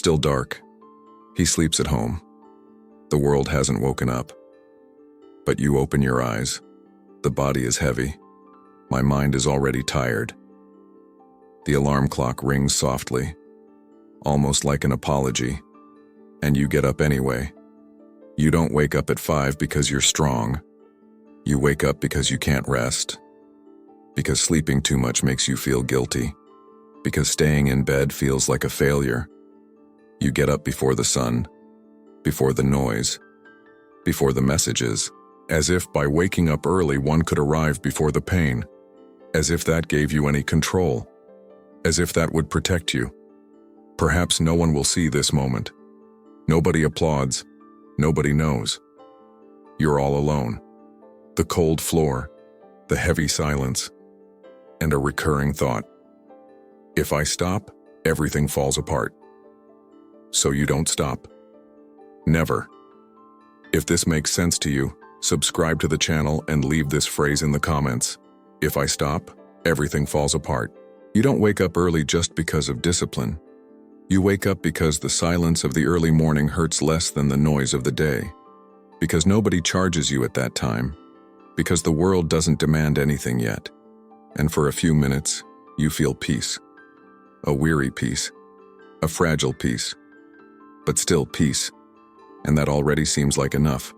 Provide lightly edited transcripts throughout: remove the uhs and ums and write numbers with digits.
still dark. He sleeps at home. The world hasn't woken up. But you open your eyes. The body is heavy. My mind is already tired. The alarm clock rings softly, almost like an apology, and you get up anyway. You don't wake up at 5 because you're strong. You wake up because you can't rest. Because sleeping too much makes you feel guilty. Because staying in bed feels like a failure. You get up before the sun, before the noise, before the messages, as if by waking up early one could arrive before the pain, as if that gave you any control, as if that would protect you. Perhaps no one will see this moment. Nobody applauds. Nobody knows. You're all alone. The cold floor, the heavy silence, and a recurring thought. If I stop, everything falls apart. So you don't stop. Never. If this makes sense to you, subscribe to the channel and leave this phrase in the comments. If I stop, everything falls apart. You don't wake up early just because of discipline. You wake up because the silence of the early morning hurts less than the noise of the day. Because nobody charges you at that time. Because the world doesn't demand anything yet. And for a few minutes, you feel peace. A weary peace. A fragile peace. But still peace. And that already seems like enough.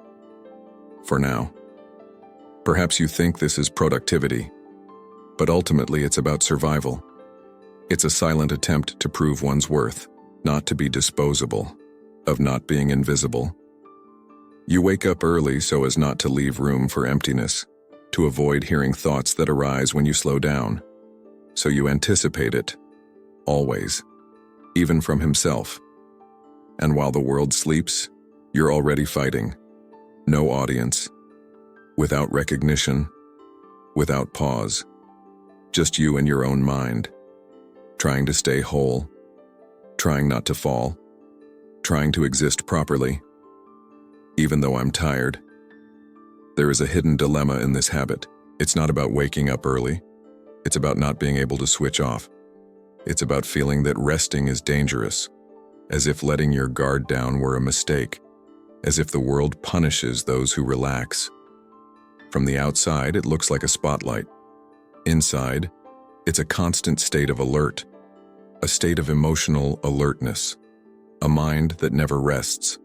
For now. Perhaps you think this is productivity. But ultimately it's about survival. It's a silent attempt to prove one's worth, not to be disposable, of not being invisible. You wake up early so as not to leave room for emptiness, to avoid hearing thoughts that arise when you slow down. So you anticipate it, always, even from himself. And while the world sleeps, you're already fighting. No audience, without recognition, without pause, just you and your own mind. Trying to stay whole, trying not to fall, trying to exist properly. Even though I'm tired, there is a hidden dilemma in this habit. It's not about waking up early. It's about not being able to switch off. It's about feeling that resting is dangerous, as if letting your guard down were a mistake, as if the world punishes those who relax. From the outside, it looks like a spotlight. Inside, it's a constant state of alert, a state of emotional alertness, a mind that never rests.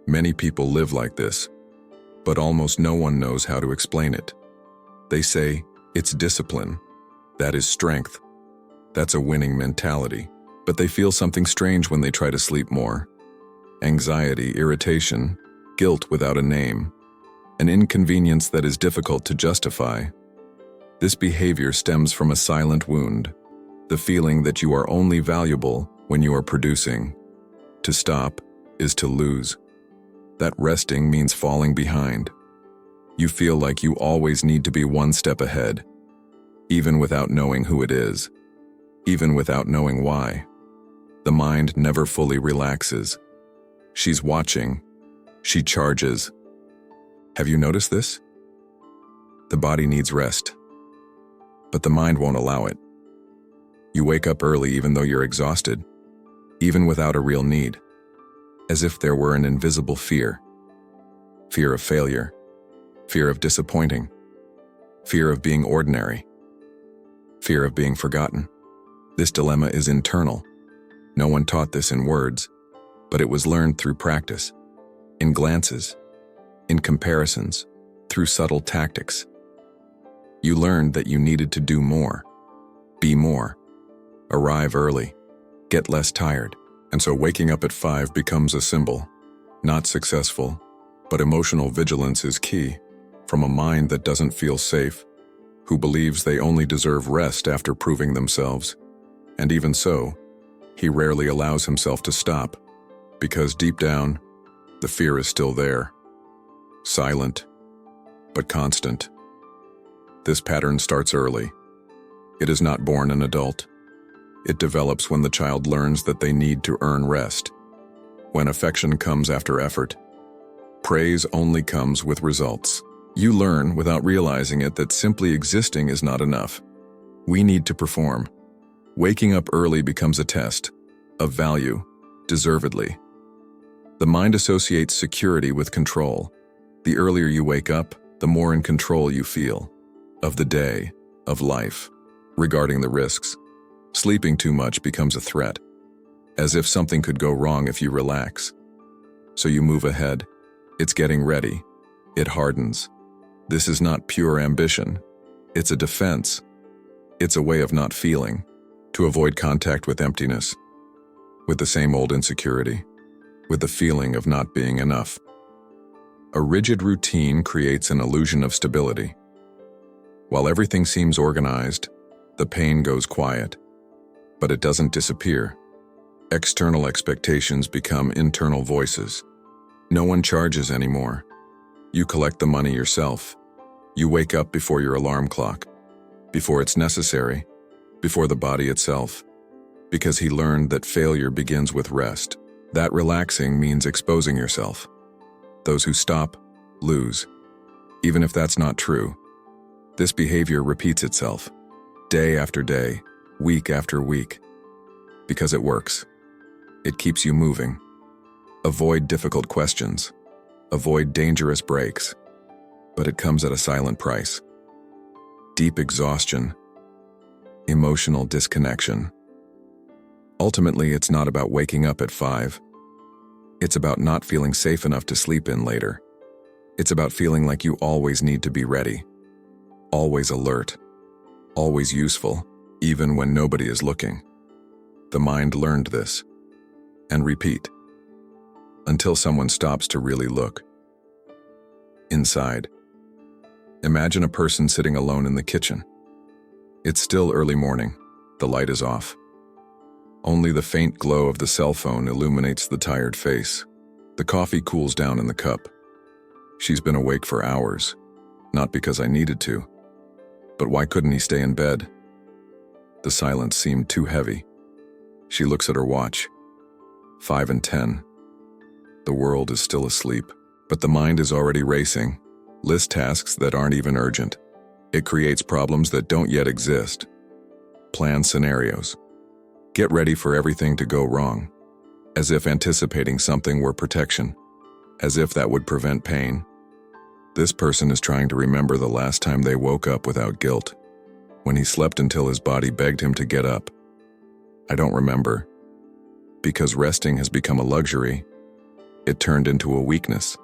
Many people live like this, but almost no one knows how to explain it. They say, it's discipline, that is strength, that's a winning mentality, but they feel something strange when they try to sleep more. Anxiety, irritation, guilt without a name, an inconvenience that is difficult to justify. This behavior stems from a silent wound, the feeling that you are only valuable when you are producing. To stop is to lose. That resting means falling behind. You feel like you always need to be one step ahead, even without knowing who it is, even without knowing why. The mind never fully relaxes. She's watching. She charges. Have you noticed this? The body needs rest, but the mind won't allow it. You wake up early even though you're exhausted, even without a real need, as if there were an invisible fear. Fear of failure, fear of disappointing, fear of being ordinary, fear of being forgotten. This dilemma is internal. No one taught this in words, but it was learned through practice, in glances, in comparisons, through subtle tactics. You learned that you needed to do more, be more, arrive early, get less tired. And so waking up at 5 becomes a symbol, not successful, but emotional vigilance is key, from a mind that doesn't feel safe, who believes they only deserve rest after proving themselves. And even so, he rarely allows himself to stop, because deep down, the fear is still there, silent, but constant. This pattern starts early. It is not born an adult. It develops when the child learns that they need to earn rest. When affection comes after effort, praise only comes with results. You learn without realizing it that simply existing is not enough. We need to perform. Waking up early becomes a test, of value, deservedly. The mind associates security with control. The earlier you wake up, the more in control you feel. Of the day, of life. Regarding the risks, sleeping too much becomes a threat. As if something could go wrong if you relax. So you move ahead. It's getting ready. It hardens. This is not pure ambition. It's a defense. It's a way of not feeling, to avoid contact with emptiness, with the same old insecurity, with the feeling of not being enough. A rigid routine creates an illusion of stability. While everything seems organized, the pain goes quiet, but it doesn't disappear. External expectations become internal voices. No one charges anymore. You collect the money yourself. You wake up before your alarm clock, before it's necessary, before the body itself, because he learned that failure begins with rest. That relaxing means exposing yourself. Those who stop, lose. Even if that's not true, this behavior repeats itself, day after day, week after week, because it works. It keeps you moving. Avoid difficult questions. Avoid dangerous breaks. But it comes at a silent price. Deep exhaustion. Emotional disconnection. Ultimately, it's not about waking up at 5. It's about not feeling safe enough to sleep in later. It's about feeling like you always need to be ready. Always alert. Always useful, even when nobody is looking. The mind learned this. And repeat. Until someone stops to really look. Inside. Imagine a person sitting alone in the kitchen. It's still early morning. The light is off. Only the faint glow of the cell phone illuminates the tired face. The coffee cools down in the cup. She's been awake for hours. Not because I needed to. But why couldn't he stay in bed? The silence seemed too heavy. She looks at her watch. 5:10. The world is still asleep, but the mind is already racing. List tasks that aren't even urgent. It creates problems that don't yet exist. Plan scenarios. Get ready for everything to go wrong. As if anticipating something were protection. As if that would prevent pain. This person is trying to remember the last time they woke up without guilt. When he slept until his body begged him to get up. I don't remember. Because resting has become a luxury, it turned into a weakness.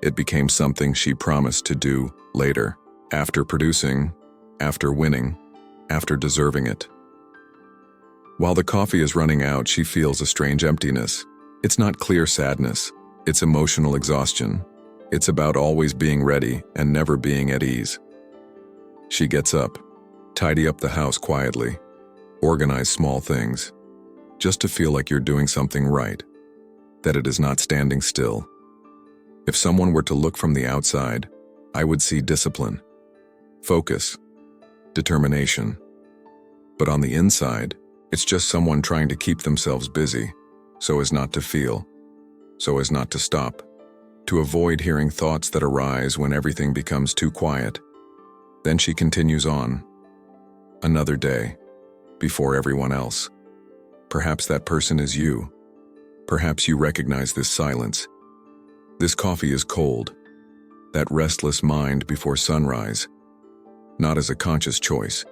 It became something she promised to do later, after producing, after winning, after deserving it. While the coffee is running out, she feels a strange emptiness. It's not clear sadness, it's emotional exhaustion. It's about always being ready and never being at ease. She gets up, tidy up the house quietly, organize small things, just to feel like you're doing something right, that it is not standing still. If someone were to look from the outside, I would see discipline, focus, determination. But on the inside, it's just someone trying to keep themselves busy, so as not to feel, so as not to stop, to avoid hearing thoughts that arise when everything becomes too quiet. Then she continues on. Another day, before everyone else. Perhaps that person is you. Perhaps you recognize this silence. This coffee is cold. That restless mind before sunrise. Not as a conscious choice,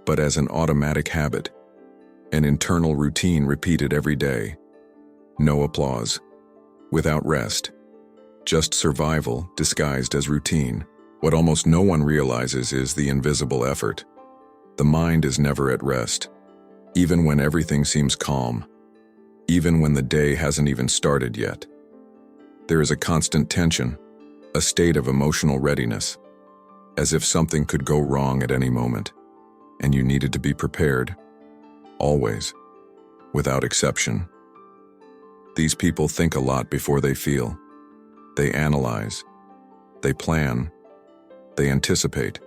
but as an automatic habit. An internal routine repeated every day. No applause. Without rest. Just survival disguised as routine. What almost no one realizes is the invisible effort. The mind is never at rest. Even when everything seems calm. Even when the day hasn't even started yet. There is a constant tension, a state of emotional readiness, as if something could go wrong at any moment, and you needed to be prepared, always, without exception. These people think a lot before they feel. They analyze, they plan, they anticipate,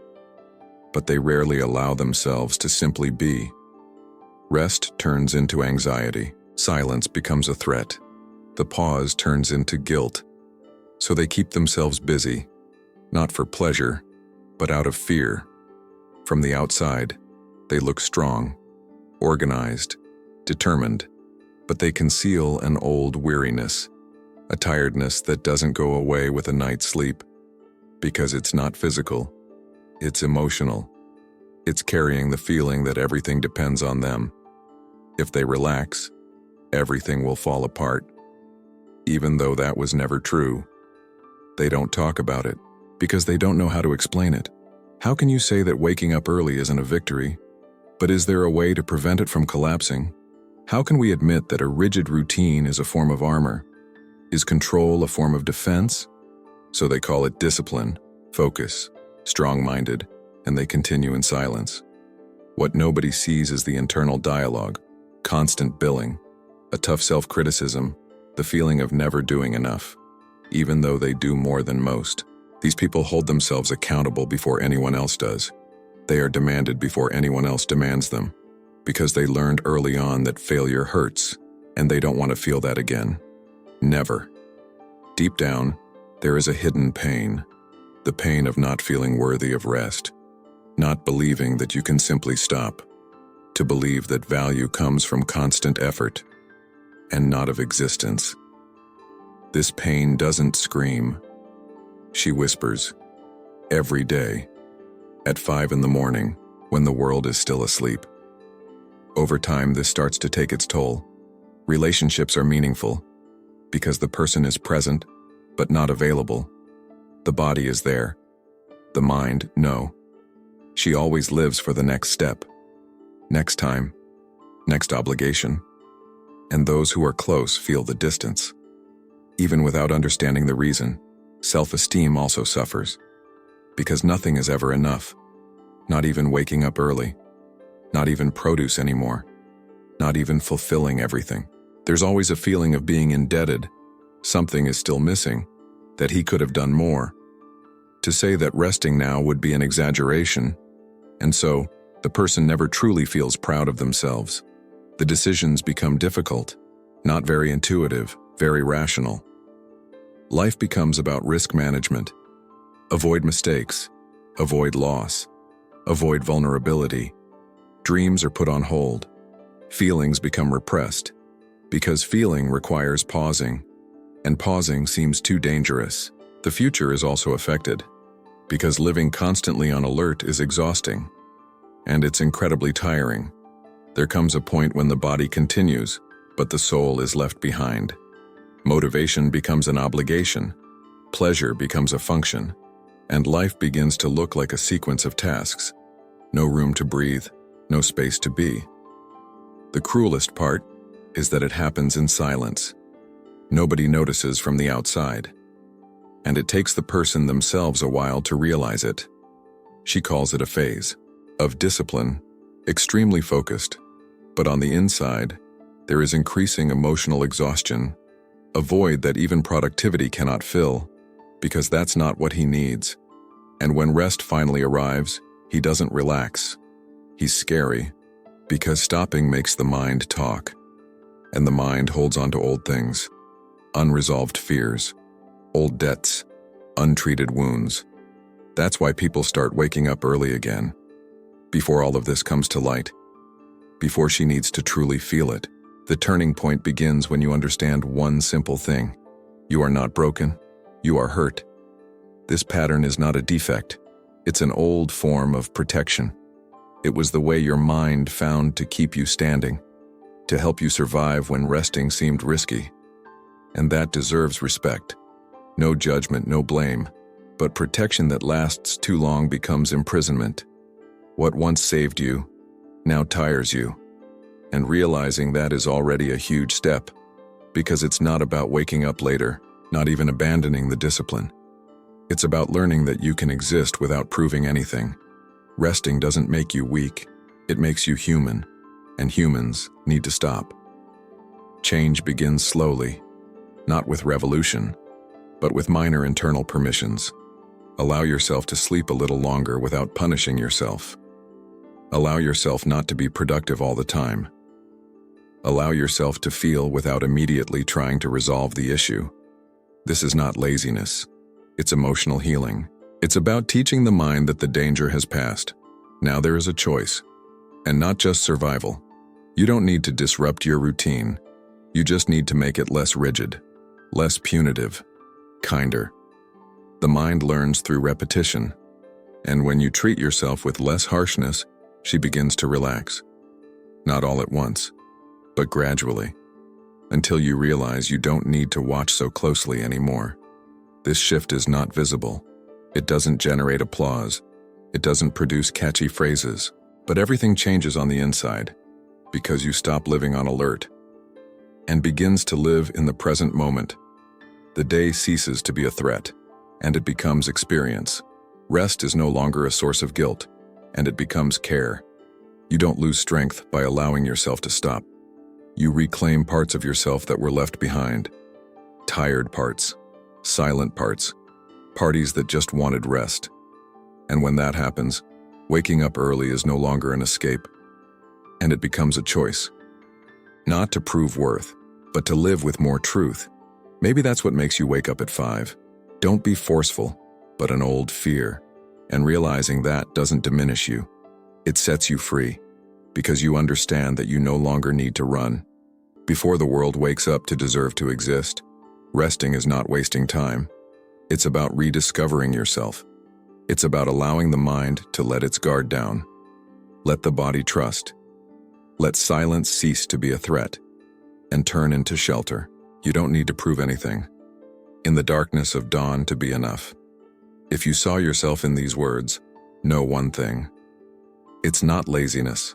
but they rarely allow themselves to simply be. Rest turns into anxiety. Silence becomes a threat. The pause turns into guilt. So they keep themselves busy, not for pleasure, but out of fear. From the outside, they look strong, organized, determined. but they conceal an old weariness, a tiredness that doesn't go away with a night's sleep, because it's not physical, it's emotional. It's carrying the feeling that everything depends on them. If they relax, everything will fall apart. Even though that was never true, they don't talk about it because they don't know how to explain it. How can you say that waking up early isn't a victory? But is there a way to prevent it from collapsing? How can we admit that a rigid routine is a form of armor? Is control a form of defense? So they call it discipline, focus, strong-minded, and they continue in silence. What nobody sees is the internal dialogue, constant billing, a tough self-criticism, the feeling of never doing enough, even though they do more than most. These people hold themselves accountable before anyone else does. They are demanded before anyone else demands them, because they learned early on that failure hurts, and they don't want to feel that again. Never. Deep down, there is a hidden pain, the pain of not feeling worthy of rest, not believing that you can simply stop, to believe that value comes from constant effort, and not of existence. This pain doesn't scream. She whispers, every day, at 5 in the morning, when the world is still asleep. Over time, this starts to take its toll. Relationships are meaningful, because the person is present, but not available. The body is there. The mind, no. She always lives for the next step, next time, next obligation. And those who are close feel the distance. Even without understanding the reason, self-esteem also suffers. Because nothing is ever enough. Not even waking up early. Not even produce anymore. Not even fulfilling everything. There's always a feeling of being indebted. Something is still missing, that he could have done more. To say that resting now would be an exaggeration, and so the person never truly feels proud of themselves. The decisions become difficult, not very intuitive, very rational. Life becomes about risk management. Avoid mistakes, avoid loss, avoid vulnerability. Dreams are put on hold. Feelings become repressed, because feeling requires pausing, and pausing seems too dangerous. The future is also affected, because living constantly on alert is exhausting, and it's incredibly tiring. There comes a point when the body continues, but the soul is left behind. Motivation becomes an obligation, pleasure becomes a function, and life begins to look like a sequence of tasks. No room to breathe, no space to be. The cruelest part is that it happens in silence. Nobody notices from the outside, and it takes the person themselves a while to realize it. She calls it a phase of discipline, extremely focused, but on the inside, there is increasing emotional exhaustion, a void that even productivity cannot fill, because that's not what he needs. And when rest finally arrives, he doesn't relax. He's scary, because stopping makes the mind talk, and the mind holds on to old things, unresolved fears, old debts, untreated wounds. That's why people start waking up early again, before all of this comes to light, before she needs to truly feel it. The turning point begins when you understand one simple thing. You are not broken, you are hurt. This pattern is not a defect, it's an old form of protection. It was the way your mind found to keep you standing, to help you survive when resting seemed risky. And that deserves respect. No judgment, no blame, but protection that lasts too long becomes imprisonment. What once saved you, now tires you. And realizing that is already a huge step, because it's not about waking up later, not even abandoning the discipline. It's about learning that you can exist without proving anything. Resting doesn't make you weak, it makes you human, and humans need to stop. Change begins slowly, not with revolution, but with minor internal permissions. Allow yourself to sleep a little longer without punishing yourself. Allow yourself not to be productive all the time. Allow yourself to feel without immediately trying to resolve the issue. This is not laziness. It's emotional healing. It's about teaching the mind that the danger has passed. Now there is a choice, and not just survival. You don't need to disrupt your routine. You just need to make it less rigid, less punitive, kinder. The mind learns through repetition, and when you treat yourself with less harshness, she begins to relax. Not all at once, but gradually, until you realize you don't need to watch so closely anymore. This shift is not visible. It doesn't generate applause. It doesn't produce catchy phrases, but everything changes on the inside because you stop living on alert and begins to live in the present moment. The day ceases to be a threat, and it becomes experience. Rest is no longer a source of guilt, and it becomes care. You don't lose strength by allowing yourself to stop. You reclaim parts of yourself that were left behind. Tired parts, silent parts, parts that just wanted rest. And when that happens, waking up early is no longer an escape, and it becomes a choice. Not to prove worth, but to live with more truth. Maybe that's what makes you wake up at 5. Don't be forceful, but an old fear. And realizing that doesn't diminish you. It sets you free, because you understand that you no longer need to run. Before the world wakes up to deserve to exist, resting is not wasting time. It's about rediscovering yourself. It's about allowing the mind to let its guard down. Let the body trust. Let silence cease to be a threat and turn into shelter. You don't need to prove anything. In the darkness of dawn to be enough. If you saw yourself in these words, know one thing. It's not laziness.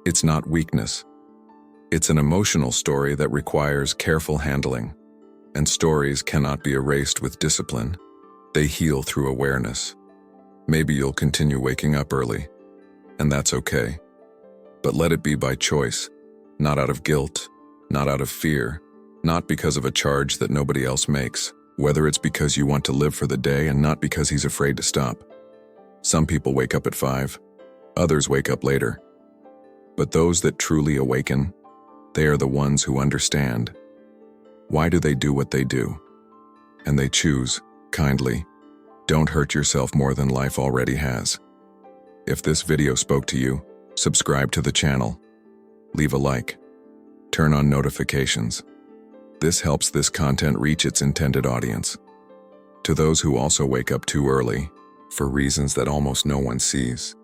It's not weakness. It's an emotional story that requires careful handling. And stories cannot be erased with discipline. They heal through awareness. Maybe you'll continue waking up early, and that's okay. But let it be by choice, not out of guilt, not out of fear, not because of a charge that nobody else makes, whether it's because you want to live for the day and not because he's afraid to stop. Some people wake up at 5, others wake up later. But those that truly awaken, they are the ones who understand. Why do they do what they do? And they choose, kindly, don't hurt yourself more than life already has. If this video spoke to you, subscribe to the channel, leave a like, turn on notifications. This helps this content reach its intended audience. To those who also wake up too early, for reasons that almost no one sees,